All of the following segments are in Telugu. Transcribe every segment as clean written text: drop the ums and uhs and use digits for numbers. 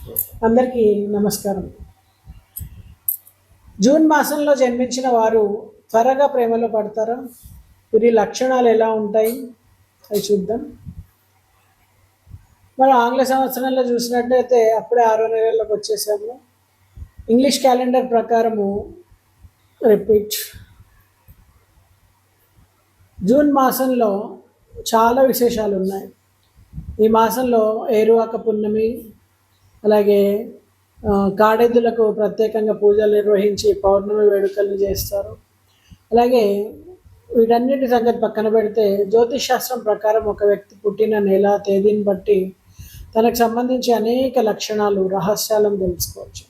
అందరికీ నమస్కారం. జూన్ మాసంలో జన్మించిన వారు త్వరగా ప్రేమలో పడతారా? వీరి లక్షణాలు ఎలా ఉంటాయి అవి చూద్దాం. మనం ఆంగ్ల సంవత్సరంలో చూసినట్టయితే అప్పుడే 6వ నెలలోకి వచ్చేసాము. ఇంగ్లీష్ క్యాలెండర్ ప్రకారము రిపీట్. జూన్ మాసంలో చాలా విశేషాలు ఉన్నాయి. ఈ మాసంలో ఏరువాక పున్నమి, అలాగే గాడెద్దులకు ప్రత్యేకంగా పూజలు నిర్వహించి పౌర్ణమి వేడుకలు చేస్తారు. అలాగే వీటన్నిటి సంగతి పక్కన పెడితే జ్యోతిష్ శాస్త్రం ప్రకారం ఒక వ్యక్తి పుట్టిన నెల తేదీని బట్టి తనకు సంబంధించి అనేక లక్షణాలు రహస్యాలను తెలుసుకోవచ్చు.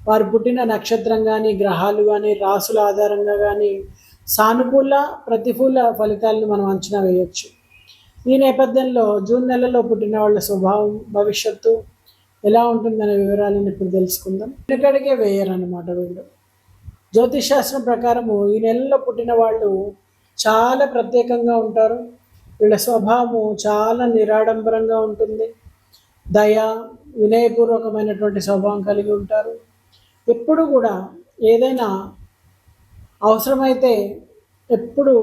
వారు పుట్టిన నక్షత్రం కానీ, గ్రహాలు కానీ, రాసుల ఆధారంగా కానీ సానుకూల ప్రతికూల ఫలితాలను మనం అంచనా వేయవచ్చు. ఈ నేపథ్యంలో జూన్ నెలలో పుట్టిన వాళ్ళ స్వభావం, భవిష్యత్తు ఎలా ఉంటుందనే వివరాలను ఇప్పుడు తెలుసుకుందాం. వెనుకడిగే వేయరన్నమాట వీళ్ళు. జ్యోతిష్ శాస్త్రం ప్రకారము ఈ నెలలో పుట్టిన వాళ్ళు చాలా ప్రత్యేకంగా ఉంటారు. వీళ్ళ స్వభావము చాలా నిరాడంబరంగా ఉంటుంది. దయ, వినయపూర్వకమైనటువంటి స్వభావం కలిగి ఉంటారు. ఎప్పుడు కూడా ఏదైనా అవసరమైతే ఎప్పుడు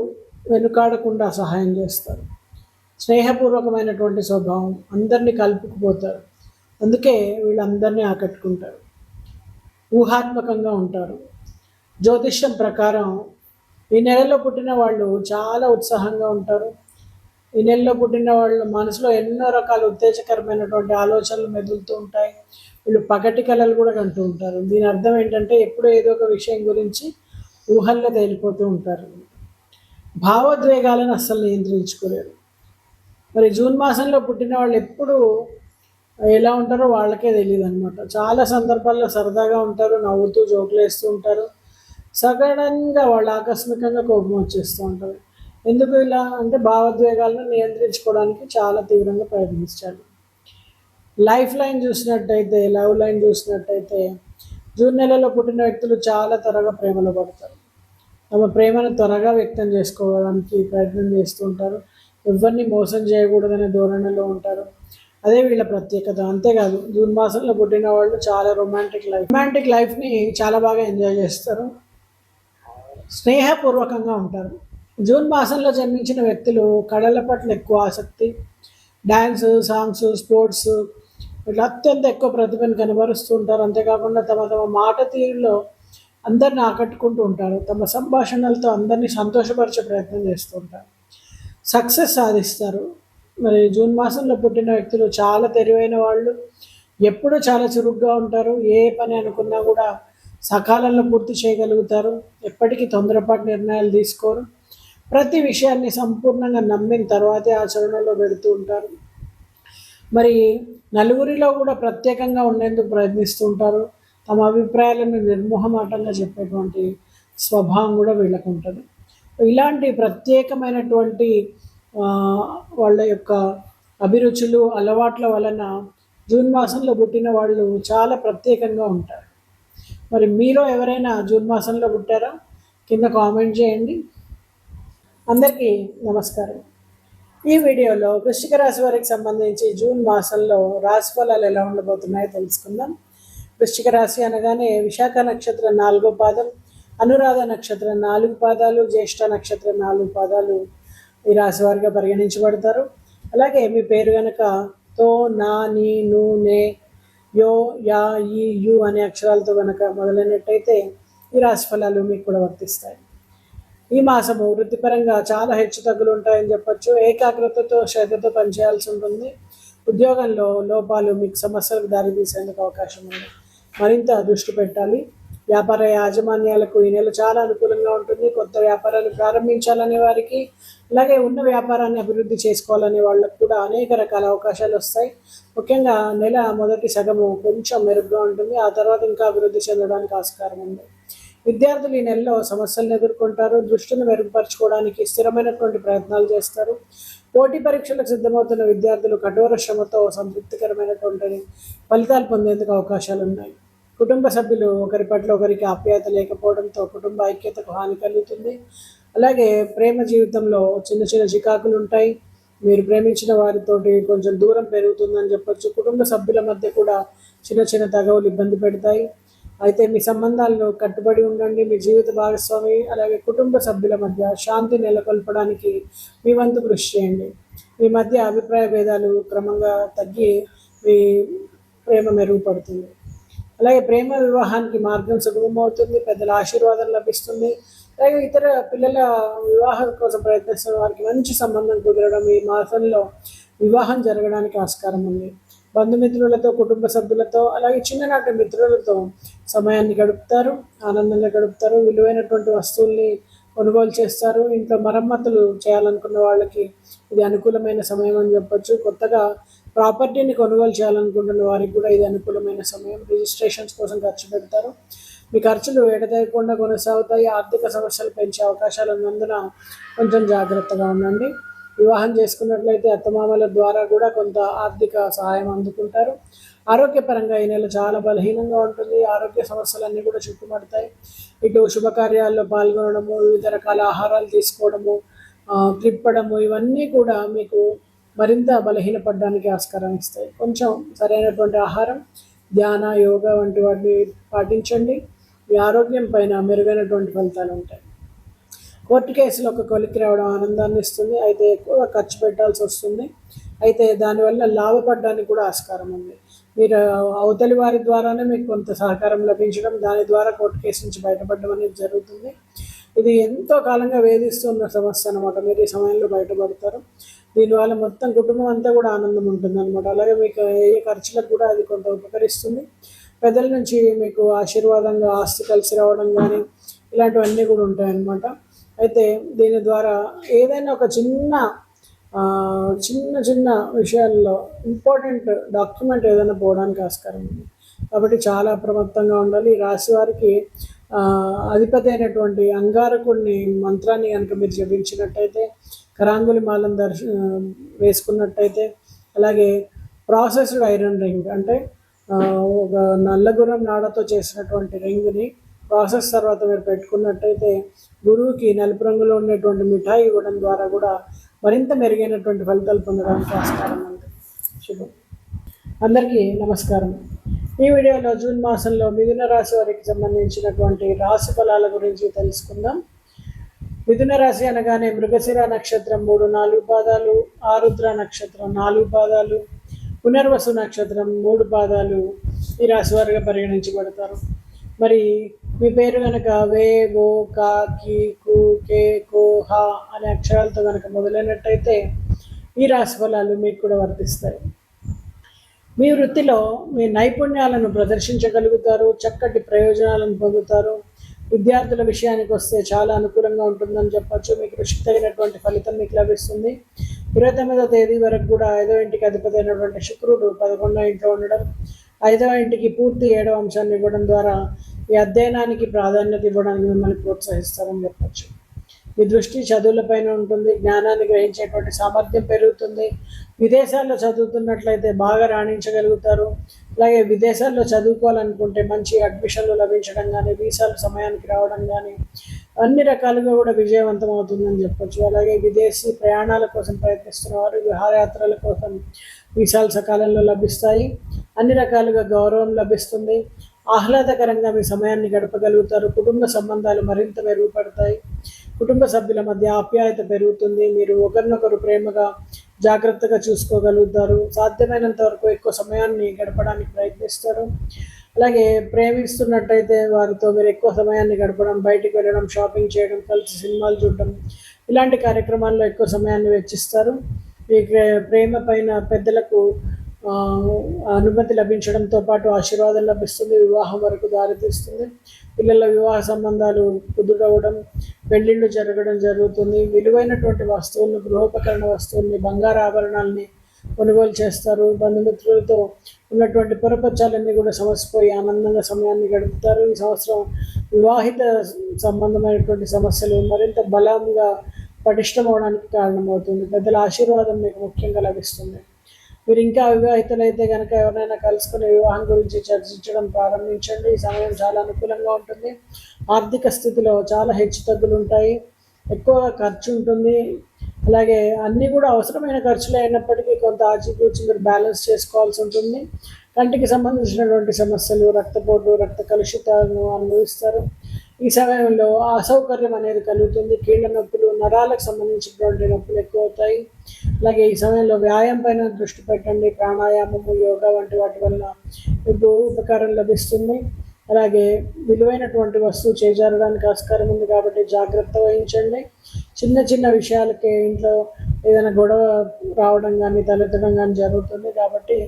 వెనుకాడకుండా సహాయం చేస్తారు. స్నేహపూర్వకమైనటువంటి స్వభావం, అందరినీ కలుపుకుపోతారు. అందుకే వీళ్ళందరినీ ఆకట్టుకుంటారు. ఊహాత్మకంగా ఉంటారు. జ్యోతిష్యం ప్రకారం ఈ నెలలో పుట్టిన వాళ్ళు చాలా ఉత్సాహంగా ఉంటారు. ఈ నెలలో పుట్టిన వాళ్ళు మనసులో ఎన్నో రకాల ఉత్తేజకరమైనటువంటి ఆలోచనలు మెదులుతూ ఉంటాయి. వీళ్ళు పగటి కళలు కూడా కంటూ ఉంటారు. దీని అర్థం ఏంటంటే ఎప్పుడూ ఏదో ఒక విషయం గురించి ఊహల్లో తేలిపోతూ ఉంటారు. భావోద్వేగాలను అస్సలు నియంత్రించుకోలేరు. మరి జూన్ మాసంలో పుట్టిన వాళ్ళు ఎప్పుడు ఎలా ఉంటారో వాళ్ళకే తెలియదు అనమాట. చాలా సందర్భాల్లో సరదాగా ఉంటారు, నవ్వుతూ జోకులు వేస్తూ ఉంటారు. సడన్గా వాళ్ళు ఆకస్మికంగా కోపం వచ్చేస్తూ ఉంటారు. ఎందుకు ఇలా అంటే భావోద్వేగాలను నియంత్రించుకోవడానికి చాలా తీవ్రంగా ప్రయత్నించాలి. లైఫ్ లైన్ చూసినట్టయితే, లవ్ లైన్ చూసినట్టయితే జూన్ నెలలో పుట్టిన వ్యక్తులు చాలా త్వరగా ప్రేమలో పడతారు. తమ ప్రేమను త్వరగా వ్యక్తం చేసుకోవడానికి ప్రయత్నం చేస్తూ ఉంటారు. ఎవరిని మోసం చేయకూడదనే ధోరణిలో ఉంటారు. అదే వీళ్ళ ప్రత్యేకత. అంతేకాదు జూన్ మాసంలో పుట్టిన వాళ్ళు చాలా రొమాంటిక్ లైఫ్ని చాలా బాగా ఎంజాయ్ చేస్తారు. స్నేహపూర్వకంగా ఉంటారు. జూన్ మాసంలో జన్మించిన వ్యక్తులు కళల పట్ల ఎక్కువ ఆసక్తి, డ్యాన్స్, సాంగ్స్, స్పోర్ట్స్ ఇట్లా అత్యంత ఎక్కువ ప్రతిభను కనబరుస్తూ ఉంటారు. అంతేకాకుండా తమ మాట తీరులో అందరిని ఆకట్టుకుంటూ ఉంటారు. తమ సంభాషణలతో అందరినీ సంతోషపరిచే ప్రయత్నం చేస్తూ ఉంటారు. సక్సెస్ సాధిస్తారు. మరి జూన్ మాసంలో పుట్టిన వ్యక్తులు చాలా తెలివైన వాళ్ళు. ఎప్పుడూ చాలా చురుగ్గా ఉంటారు. ఏ పని అనుకున్నా కూడా సకాలంలో పూర్తి చేయగలుగుతారు. ఎప్పటికీ తొందరపాటు నిర్ణయాలు తీసుకోరు. ప్రతి విషయాన్ని సంపూర్ణంగా నమ్మిన తర్వాతే ఆచరణలో పెడుతూ ఉంటారు. మరి నలుగురిలో కూడా ప్రత్యేకంగా ఉండేందుకు ప్రయత్నిస్తూ ఉంటారు. తమ అభిప్రాయాలను నిర్మోహమాటంగా చెప్పేటువంటి స్వభావం కూడా వీళ్ళకు ఉంటుంది. ఇలాంటి ప్రత్యేకమైనటువంటి వాళ్ళ యొక్క అభిరుచులు, అలవాట్ల వలన జూన్ మాసంలో పుట్టిన వాళ్ళు చాలా ప్రత్యేకంగా ఉంటారు. మరి మీలో ఎవరైనా జూన్ మాసంలో పుట్టారా? కింద కామెంట్ చేయండి. అందరికీ నమస్కారం. ఈ వీడియోలో వృశ్చిక రాశి వారికి సంబంధించి జూన్ మాసంలో రాశి ఫలాలు ఎలా ఉండబోతున్నాయో తెలుసుకుందాం. వృశ్చిక రాశి అనగానే విశాఖ నక్షత్రం 4వ పాదం, అనురాధ నక్షత్రం 4 పాదాలు, జ్యేష్ఠ నక్షత్రం 4 పాదాలు ఈ రాశి వారిగా పరిగణించబడతారు. అలాగే మీ పేరు కనుక తో, నా, నీ, ను, నే, యో, యా, ఈ, యు అనే అక్షరాలతో కనుక మొదలైనట్టయితే ఈ రాశి ఫలాలు మీకు కూడా వర్తిస్తాయి. ఈ మాసము వృత్తిపరంగా చాలా హెచ్చు తగ్గులు ఉంటాయని చెప్పచ్చు. ఏకాగ్రతతో, శ్రద్ధతో పనిచేయాల్సి ఉంటుంది. ఉద్యోగంలో లోపాలు మీకు సమస్యలకు దారితీసేందుకు అవకాశం ఉంది. మరింత దృష్టి పెట్టాలి. వ్యాపార యాజమాన్యాలకు ఈ నెల చాలా అనుకూలంగా ఉంటుంది. కొత్త వ్యాపారాలు ప్రారంభించాలనే వారికి, అలాగే ఉన్న వ్యాపారాన్ని అభివృద్ధి చేసుకోవాలనే వాళ్ళకు కూడా అనేక రకాల అవకాశాలు వస్తాయి. ముఖ్యంగా నెల మొదటి సగము కొంచెం మెరుగ్గా ఉంటుంది. ఆ తర్వాత ఇంకా అభివృద్ధి చెందడానికి ఆస్కారం ఉంది. విద్యార్థులు ఈ నెలలో సమస్యలను ఎదుర్కొంటారు. దృష్టిని మెరుగుపరచుకోవడానికి స్థిరమైనటువంటి ప్రయత్నాలు చేస్తారు. పోటీ పరీక్షలకు సిద్ధమవుతున్న విద్యార్థులు కఠోర శ్రమతో సంతృప్తికరమైనటువంటి ఫలితాలు పొందేందుకు అవకాశాలు ఉన్నాయి. కుటుంబ సభ్యులు ఒకరి పట్ల ఒకరికి ఆప్యాయత లేకపోవడంతో కుటుంబ ఐక్యతకు హాని కలుగుతుంది. అలాగే ప్రేమ జీవితంలో చిన్న చిన్న చికాకులు ఉంటాయి. మీరు ప్రేమించిన వారితోటి కొంచెం దూరం పెరుగుతుందని చెప్పొచ్చు. కుటుంబ సభ్యుల మధ్య కూడా చిన్న చిన్న తగవులు ఇబ్బంది పెడతాయి. అయితే మీ సంబంధాలను కట్టుబడి ఉండండి. మీ జీవిత భాగస్వామి అలాగే కుటుంబ సభ్యుల మధ్య శాంతి నెలకొల్పడానికి మీ వంతు కృషి చేయండి. మీ మధ్య అభిప్రాయ భేదాలు క్రమంగా తగ్గి మీ ప్రేమ మెరుగుపడుతుంది. అలాగే ప్రేమ వివాహానికి మార్గం సుగమమవుతుంది. పెద్దల ఆశీర్వాదం లభిస్తుంది. అలాగే ఇతర పిల్లల వివాహం కోసం ప్రయత్నిస్తున్న వారికి మంచి సంబంధం కుదరడం, ఈ మాసంలో వివాహం జరగడానికి ఆస్కారం ఉంది. బంధుమిత్రులతో, కుటుంబ సభ్యులతో, అలాగే చిన్ననాటి మిత్రులతో సమయాన్ని గడుపుతారు, ఆనందంగా గడుపుతారు. విలువైనటువంటి వస్తువుల్ని కొనుగోలు చేస్తారు. ఇంట్లో మరమ్మతులు చేయాలనుకున్న వాళ్ళకి ఇది అనుకూలమైన సమయం అని చెప్పొచ్చు. కొత్తగా ప్రాపర్టీని కొనుగోలు చేయాలనుకుంటున్న వారికి కూడా ఇది అనుకూలమైన సమయం. రిజిస్ట్రేషన్స్ కోసం ఖర్చు పెడతారు. మీ ఖర్చులు ఎడతెగకుండా కొనసాగుతాయి. ఆర్థిక సమస్యలు పెంచే అవకాశాలు ఉన్నందున కొంచెం జాగ్రత్తగా ఉండండి. వివాహం చేసుకున్నట్లయితే అత్తమామల ద్వారా కూడా కొంత ఆర్థిక సహాయం అందుకుంటారు. ఆరోగ్యపరంగా ఈ నెల చాలా బలహీనంగా ఉంటుంది. ఆరోగ్య సమస్యలన్నీ కూడా చుట్టుముడతాయి. ఇటు శుభకార్యాల్లో పాల్గొనడము, వివిధ రకాల ఆహారాలు తీసుకోవడము, త్రిప్పడము, ఇవన్నీ కూడా మీకు మరింత బలహీనపడడానికి ఆస్కారం ఇస్తాయి. కొంచెం సరైనటువంటి ఆహారం, ధ్యాన, యోగా వంటి వాటిని పాటించండి. మీ ఆరోగ్యం పైన మెరుగైనటువంటి ఫలితాలు ఉంటాయి. కోర్టు కేసులో ఒక కొలిక్కి రావడం ఆనందాన్ని ఇస్తుంది. అయితే ఎక్కువ ఖర్చు పెట్టాల్సి వస్తుంది. అయితే దానివల్ల లాభపడడానికి కూడా ఆస్కారం ఉంది. మీరు అవతలి వారి ద్వారానే మీకు కొంత సహకారం లభించడం, దాని ద్వారా కోర్టు కేసు నుంచి బయటపడడం అనేది జరుగుతుంది. ఇది ఎంతో కాలంగా వేధిస్తున్న సమస్య అనమాట. మీరు ఈ సమయంలో బయటపడతారు. దీనివల్ల మొత్తం కుటుంబం అంతా కూడా ఆనందం ఉంటుంది అనమాట. అలాగే మీకు ఏ ఖర్చులకు కూడా అది కొంత ఉపకరిస్తుంది. పెద్దల నుంచి మీకు ఆశీర్వాదంగా ఆస్తి కలిసి రావడం కానీ ఇలాంటివన్నీ కూడా ఉంటాయన్నమాట. అయితే దీని ద్వారా ఏదైనా ఒక చిన్న చిన్న విషయాల్లో ఇంపార్టెంట్ డాక్యుమెంట్ ఏదైనా పోవడానికి ఆస్కారం ఉంది. కాబట్టి చాలా అప్రమత్తంగా ఉండాలి. ఈ రాశి వారికి అధిపతి అయినటువంటి అంగారకుడిని మంత్రాన్ని కనుక మీరు జపించినట్టయితే, కరాంగులి మాలను వేసుకున్నట్టయితే, అలాగే ప్రాసెస్డ్ ఐరన్ రింగ్ అంటే ఒక నల్లగుర్రం నాడతో చేసినటువంటి రింగ్ని ప్రాసెస్ తర్వాత మీరు పెట్టుకున్నట్టయితే, గురువుకి నలుపు రంగులో ఉండేటువంటి మిఠాయి ఇవ్వడం ద్వారా కూడా మరింత మెరుగైనటువంటి ఫలితాలు పొందడానికి ఆస్కారం ఉంది. శుభం. అందరికీ నమస్కారం. ఈ వీడియోలో జూన్ మాసంలో మిథున రాశి వారికి సంబంధించినటువంటి రాశి ఫలాల గురించి తెలుసుకుందాం. మిథున రాశి అనగానే మృగశిర నక్షత్రం 3-4 పాదాలు, ఆరుద్ర నక్షత్రం 4 పాదాలు, పునర్వసు నక్షత్రం 3 పాదాలు ఈ రాశి వారిగా పరిగణించబడతారు. మరి మీ పేరు కనుక వే, ఓ, కా, కి, కు, కే, కో, హా అనే అక్షరాలతో కనుక మొదలైనట్టయితే ఈ రాశి ఫలాలు మీకు కూడా వర్తిస్తాయి. మీ వృత్తిలో మీ నైపుణ్యాలను ప్రదర్శించగలుగుతారు, చక్కటి ప్రయోజనాలను పొందుతారు. విద్యార్థుల విషయానికి వస్తే చాలా అనుకూలంగా ఉంటుందని చెప్పచ్చు. మీ కృషికి తగినటువంటి ఫలితం మీకు లభిస్తుంది. 29వ తేదీ వరకు కూడా 5వ ఇంటికి అధిపతి అయినటువంటి శుక్రుడు 11వ ఇంట్లో ఉండడం, 5వ ఇంటికి పూర్తి 7వ అంశాన్ని ఇవ్వడం ద్వారా ఈ అధ్యయనానికి ప్రాధాన్యత ఇవ్వడానికి మిమ్మల్ని ప్రోత్సహిస్తారని చెప్పచ్చు. మీ దృష్టి చదువులపైన ఉంటుంది. జ్ఞానాన్ని గ్రహించేటువంటి సామర్థ్యం పెరుగుతుంది. విదేశాల్లో చదువుతున్నట్లయితే బాగా రాణించగలుగుతారు. అలాగే విదేశాల్లో చదువుకోవాలనుకుంటే మంచి అడ్మిషన్లు లభించడం కానీ, వీసాలు సమయానికి రావడం కానీ అన్ని రకాలుగా కూడా విజయవంతం అవుతుందని చెప్పచ్చు. అలాగే విదేశీ ప్రయాణాల కోసం ప్రయత్నిస్తున్న వారు విహారయాత్రల కోసం వీసాలు సకాలంలో లభిస్తాయి. అన్ని రకాలుగా గౌరవం లభిస్తుంది. ఆహ్లాదకరంగా మీ సమయాన్ని గడపగలుగుతారు. కుటుంబ సంబంధాలు మరింత మెరుగుపడతాయి. కుటుంబ సభ్యుల మధ్య ఆప్యాయత పెరుగుతుంది. మీరు ఒకరినొకరు ప్రేమగా జాగ్రత్తగా చూసుకోగలుగుతారు. సాధ్యమైనంత వరకు ఎక్కువ సమయాన్ని గడపడానికి ప్రయత్నిస్తారు. అలాగే ప్రేమిస్తున్నట్టయితే వారితో మీరు ఎక్కువ సమయాన్ని గడపడం, బయటికి వెళ్ళడం, షాపింగ్ చేయడం, కలిసి సినిమాలు చూడడం ఇలాంటి కార్యక్రమాల్లో ఎక్కువ సమయాన్ని వెచ్చిస్తారు. ఈ ప్రేమ పైన పెద్దలకు అనుమతి లభించడంతో పాటు ఆశీర్వాదం లభిస్తుంది. వివాహం వరకు దారితీస్తుంది. పిల్లల వివాహ సంబంధాలు కుదురవడం, పెళ్ళిళ్ళు జరగడం జరుగుతుంది. విలువైనటువంటి వస్తువులను, గృహోపకరణ వస్తువుల్ని, బంగారు ఆభరణాలని కొనుగోలు చేస్తారు. బంధుమిత్రులతో ఉన్నటువంటి పొరపచ్చాలన్నీ కూడా సమసిపోయి ఆనందంగా సమయాన్ని గడుపుతారు. ఈ సంవత్సరం వివాహిత సంబంధమైనటువంటి సమస్యలు మరింత బలంగా పటిష్టమవడానికి కారణమవుతుంది. పెద్దల ఆశీర్వాదం మీకు ముఖ్యంగా లభిస్తుంది. మీరు ఇంకా అవివాహితులైతే కనుక ఎవరైనా కలుసుకుని వివాహం గురించి చర్చించడం ప్రారంభించండి. ఈ సమయం చాలా అనుకూలంగా ఉంటుంది. ఆర్థిక స్థితిలో చాలా హెచ్చుతగ్గులు ఉంటాయి. ఎక్కువగా ఖర్చు ఉంటుంది. అలాగే అన్నీ కూడా అవసరమైన ఖర్చులు అయినప్పటికీ కొంత ఆచితూచి మీరు బ్యాలెన్స్ చేసుకోవాల్సి ఉంటుంది. కంటికి సంబంధించినటువంటి సమస్యలు, రక్తపోటు, రక్త కలుషితాలను అనుభవిస్తారు. ఈ సమయంలో అసౌకర్యం అనేది కలుగుతుంది. కీళ్ళ నొప్పులు, నరాలకు సంబంధించినటువంటి నొప్పులు ఎక్కువ అవుతాయి. అలాగే ఈ సమయంలో వ్యాయామం పైన దృష్టి పెట్టండి. ప్రాణాయామము, యోగా వంటి వాటి వల్ల మీకు ఉపకారం లభిస్తుంది. అలాగే విలువైనటువంటి వస్తువు చేజారడానికి ఆస్కారం ఉంది కాబట్టి జాగ్రత్త వహించండి. చిన్న చిన్న విషయాలకే ఇంట్లో ఏదైనా గొడవ రావడం కానీ తలెత్తడం కానీ జరుగుతుంది కాబట్టి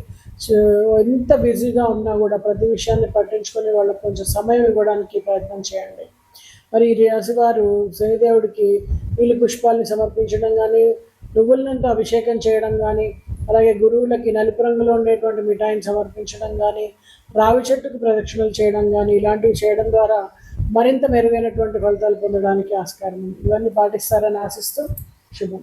ఎంత బిజీగా ఉన్నా కూడా ప్రతి విషయాన్ని పట్టించుకొని వాళ్ళకి కొంచెం సమయం ఇవ్వడానికి ప్రయత్నం చేయండి. మరి ఈ రాశి వారు శనిదేవుడికి నీలి పుష్పాలని సమర్పించడం కానీ, నువ్వుల నూనెతో అభిషేకం చేయడం కానీ, అలాగే గురువులకి నలుపు రంగులో ఉండేటువంటి మిఠాయిని సమర్పించడం కానీ, రావి చెట్టుకు ప్రదక్షిణలు చేయడం కానీ ఇలాంటివి చేయడం ద్వారా మరింత మెరుగైనటువంటి ఫలితాలు పొందడానికి ఆస్కారం ఉంది. ఇవన్నీ పాటిస్తారని ఆశిస్తూ శుభం.